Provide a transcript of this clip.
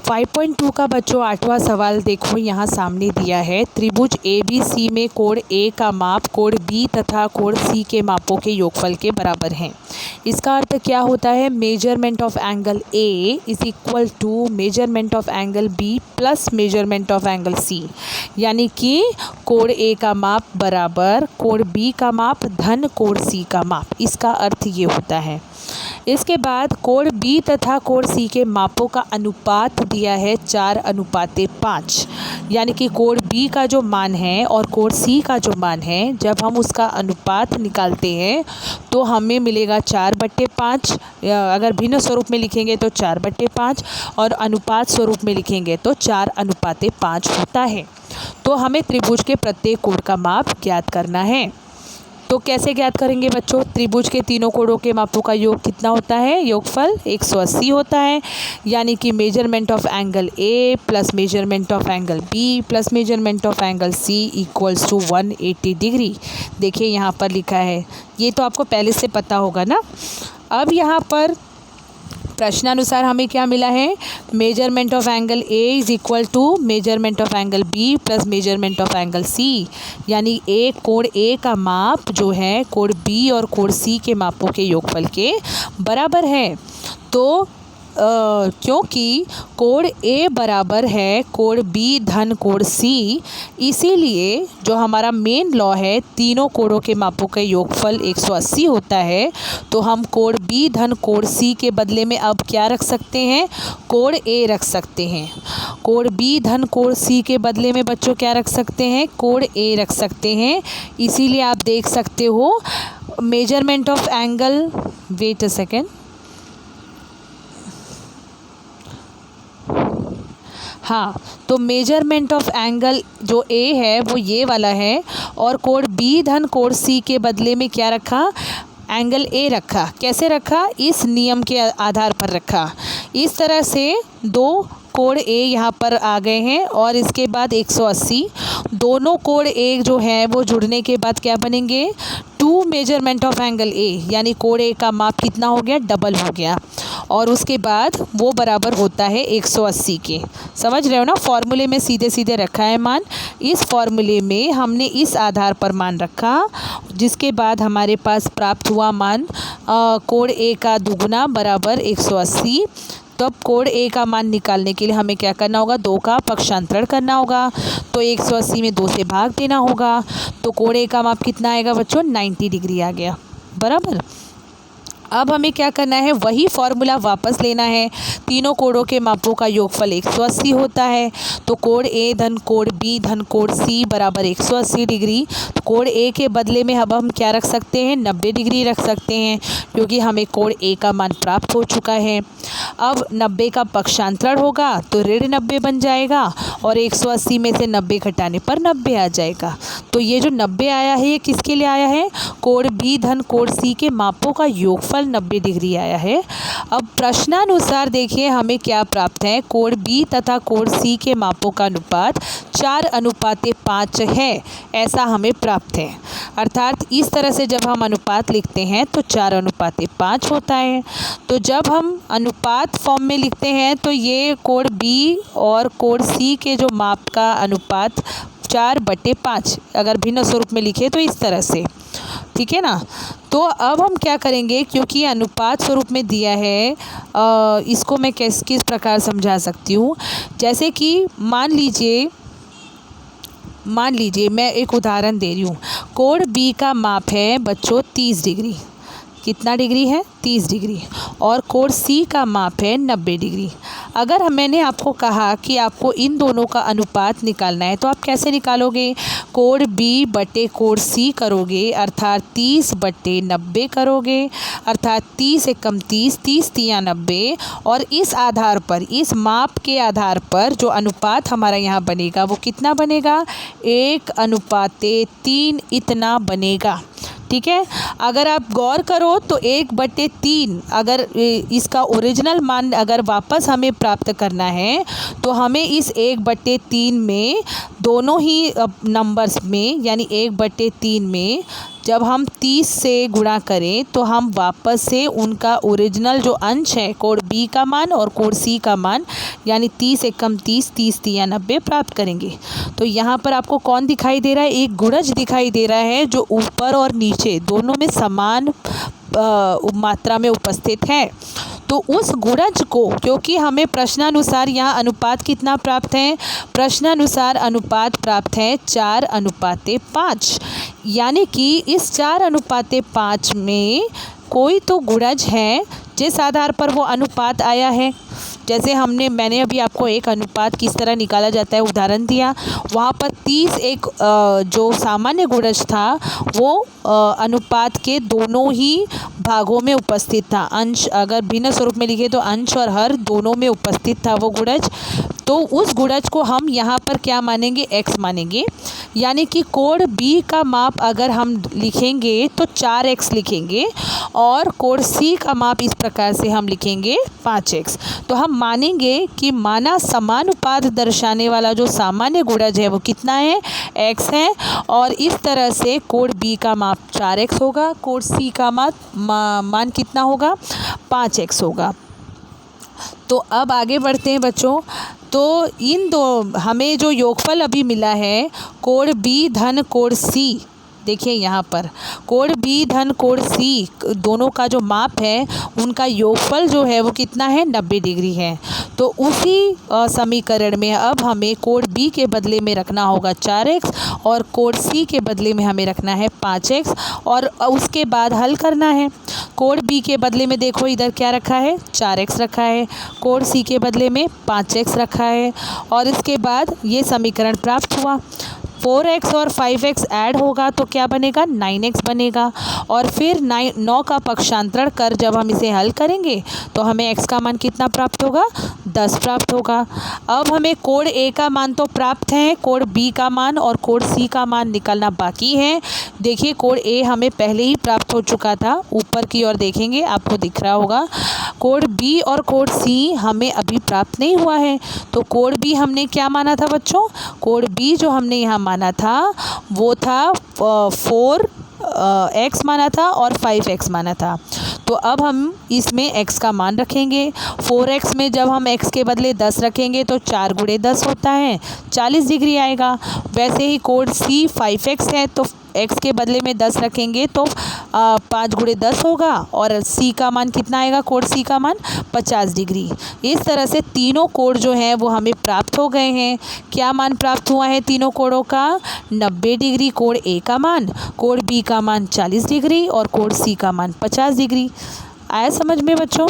5.2 का बच्चों 8वां सवाल देखो यहाँ सामने दिया है। त्रिभुज ABC में कोण A का माप कोण B तथा कोण C के मापों के योगफल के बराबर हैं। इसका अर्थ क्या होता है? Measurement of angle A is equal to measurement of angle B plus measurement of angle C, यानी कि कोण A का माप बराबर कोण B का माप धन कोण C का माप। इसका अर्थ ये होता है। इसके बाद कोण B तथा कोण C के मापों का अनुपात दिया है 4:5, यानी कि कोण B का जो मान है और कोण C का जो मान है, जब हम उसका अनुपात निकालते हैं तो हमें मिलेगा 4/5। अगर भिन्न स्वरूप में लिखेंगे तो 4/5 और अनुपात स्वरूप में लिखेंगे तो 4:5 होता है। तो हमें त्रिभुज के प्रत्येक कोण का माप ज्ञात करना है। तो कैसे ज्ञात करेंगे बच्चों? त्रिभुज के तीनों कोणों के मापों का योग कितना होता है? योगफल 180 होता है, यानी कि measurement of angle A plus measurement of angle B plus measurement of angle C equals to 180 degree. देखिए यहाँ पर लिखा है, ये तो आपको पहले से पता होगा ना। अब यहाँ पर प्रश्नानुसार हमें क्या मिला है? Measurement of angle A is equal to measurement of angle B plus measurement of angle C, यानी एक कोण A का माप जो है कोण B और कोण C के मापों के योगफल के बराबर है। तो क्योंकि कोण A बराबर है कोण B धन कोण C, इसीलिए जो हमारा मेन लॉ है तीनों कोणों के मापों का योगफल 180 होता है। तो हम कोण B धन कोण C के बदले में अब क्या रख सकते हैं? कोण A रख सकते हैं। कोण B धन कोण C के बदले में बच्चों क्या रख सकते हैं? कोण A रख सकते हैं। इसीलिए आप देख सकते हो measurement of angle, wait a second, हाँ, तो मेजरमेंट ऑफ एंगल जो A है वो ये वाला है और कोण B धन कोण C के बदले में क्या रखा? एंगल A रखा। कैसे रखा? इस नियम के आधार पर रखा। इस तरह से दो कोण A यहाँ पर आ गए हैं और इसके बाद 180, दोनों कोण A जो है वो जुड़ने के बाद क्या बनेंगे? 2 मेजरमेंट ऑफ एंगल A, यानी कोण A का माप कितना हो गया? डबल हो गया। और उसके बाद वो बराबर होता है 180 के। समझ रहे हो ना? फॉर्मूले में सीधे सीधे रखा है मान। इस फॉर्मूले में हमने इस आधार पर मान रखा, जिसके बाद हमारे पास प्राप्त हुआ मान कोण A का दुगुना बराबर 180। तब कोण A का मान निकालने के लिए हमें क्या करना होगा? 2 का पक्षांतरण करना होगा। तो 180 में 2 से भाग देना होगा। तो कोण A का माप कितना आएगा बच्चों? 90 डिग्री आ गया। बराबर। अब हमें क्या करना है? वही फॉर्मूला वापस लेना है। तीनों कोणों के मापों का योगफल 180 होता है। तो कोण A धन कोण B धन कोण C बराबर 180 डिग्री। तो कोण A के बदले में अब हम क्या रख सकते हैं? 90 डिग्री रख सकते हैं, क्योंकि हमें कोण A का मान प्राप्त हो चुका है। अब 90 का पक्षांतरण होगा तो ऋण 90 बन जाएगा और 180 में से 90 घटाने पर 90 आ जाएगा। तो ये जो 90 आया है ये किसके लिए आया है? कोण B धन कोण C के मापों का योगफल 90 डिग्री आया है। अब प्रश्नानुसार देखिए हमें क्या प्राप्त है? कोण B तथा कोण C के मापों का अनुपात 4:5 है, ऐसा हमें प्राप्त है। अर्थात इस तरह से जब हम अनुपात लिखते हैं तो 4:5 होता है। तो जब हम अनुपात फॉर्म में लिखते हैं तो ये कोण B और कोण C के जो माप का अनुपात 4/5, अगर भिन्न स्वरूप में लिखे तो इस तरह से, ठीक है ना। तो अब हम क्या करेंगे, क्योंकि अनुपात स्वरूप में दिया है, इसको मैं किस प्रकार समझा सकती हूँ। जैसे कि मान लीजिए मैं एक उदाहरण दे रही हूँ। कोण B का माप है बच्चों 30 डिग्री। कितना डिग्री है? 30 डिग्री। और कोण C का माप है 90 डिग्री। अगर मैंने आपको कहा कि आपको इन दोनों का अनुपात निकालना है तो आप कैसे निकालोगे? कोण B बटे कोण C करोगे, अर्थात 30/90 करोगे, अर्थात 30 एकम 30, 30 तिया 90। और इस आधार पर, इस माप के आधार पर जो अनुपात हमारा यहाँ बनेगा वो कितना बनेगा? 1:3 इतना बनेगा। ठीक है। अगर आप गौर करो तो 1/3, अगर इसका ओरिजिनल मान अगर वापस हमें प्राप्त करना है तो हमें इस 1/3 में दोनों ही नंबर्स में यानी 1/3 में जब हम 30 से गुणा करें तो हम वापस से उनका ओरिजिनल जो अंश है कोड बी का मान और कोड सी का मान यानी 30 एकम 30, 30 तिया 90 प्राप्त करेंगे। तो यहाँ पर आपको कौन दिखाई दे रहा है? एक गुणज दिखाई दे रहा है जो ऊपर और नीचे दोनों में समान मात्रा में उपस्थित है। तो उस गुणज को, क्योंकि हमें प्रश्नानुसार यहाँ अनुपात कितना प्राप्त है? प्रश्नानुसार अनुपात प्राप्त है 4:5, यानी कि इस 4:5 में कोई तो गुणज है जिस आधार पर वो अनुपात आया है। जैसे मैंने अभी आपको एक अनुपात किस तरह निकाला जाता है उदाहरण दिया। वहाँ पर 30 एक जो सामान्य गुणज था वो अनुपात के दोनों ही भागों में उपस्थित था। अंश अगर भिन्न स्वरूप में लिखे तो अंश और हर दोनों में उपस्थित था वो गुणज। तो उस गुणज को हम यहाँ पर क्या मानेंगे? x मानेंगे। यानी कि कोड b का माप अगर हम लिखेंगे तो 4x लिखेंगे और कोड c का माप इस प्रकार से हम लिखेंगे 5x। तो हम मानेंगे कि माना समानुपात दर्शाने वाला जो सामान्य गुणज है वो कितना है? x है। और इस तरह से कोड b का माप 4x होगा, कोड c का मान कितना होगा? 5x होगा। तो अब आगे बढ़ते हैं बच्चों। तो इन दो हमें जो योगफल अभी मिला है कोड बी धन कोड सी, देखिए यहाँ पर कोड बी धन कोड सी दोनों का जो माप है उनका योगफल जो है वो कितना है? 90 डिग्री है। तो उसी समीकरण में अब हमें कोड बी के बदले में रखना होगा 4x और कोड सी के बदले में हमें रखना है 5x और उसके बाद हल करना है। कोड बी के बदले में देखो इधर क्या रखा है? 4x रखा है, कोड सी के बदले में 5x रखा है और इसके बाद ये समीकरण प्राप्त हुआ। 4x और 5x ऐड होगा तो क्या बनेगा? 9x बनेगा। और फिर 9 का पक्षांतरण कर जब हम इसे हल करेंगे तो हमें x का मान कितना प्राप्त होगा? 10 प्राप्त होगा। अब हमें कोड a का मान तो प्राप्त है, कोड b का मान और कोड c का मान निकालना बाकी है। देखिए कोड a हमें पहले ही प्राप्त हो चुका था, ऊपर की ओर देखेंगे आपको दिख रहा होगा। कोड b और कोड c हमें अभी प्राप्त नहीं हुआ है। तो कोड b हमने क्या माना था बच्चों? कोड b जो हमने यहाँ माना था वो था 4x माना था और 5x माना था। तो अब हम इसमें x का मान रखेंगे। 4x में जब हम x के बदले 10 रखेंगे तो 4 × 10 होता है, 40 डिग्री आएगा। वैसे ही कोड c 5x है तो x के बदले में 10 रखेंगे तो 5 × 10 होगा और c का मान कितना आएगा? कोड c का मान 50 डिग्री। इस तरह से तीनों कोड जो हैं वो हमें प्राप्त हो गए हैं। क्या मान प्राप्त हुआ है तीनों कोडों का? 90 डिग्री कोड a का मान, कोड b का मान 40 डिग्री और कोड c का मान 50 डिग्री। आया समझ में बच्चों?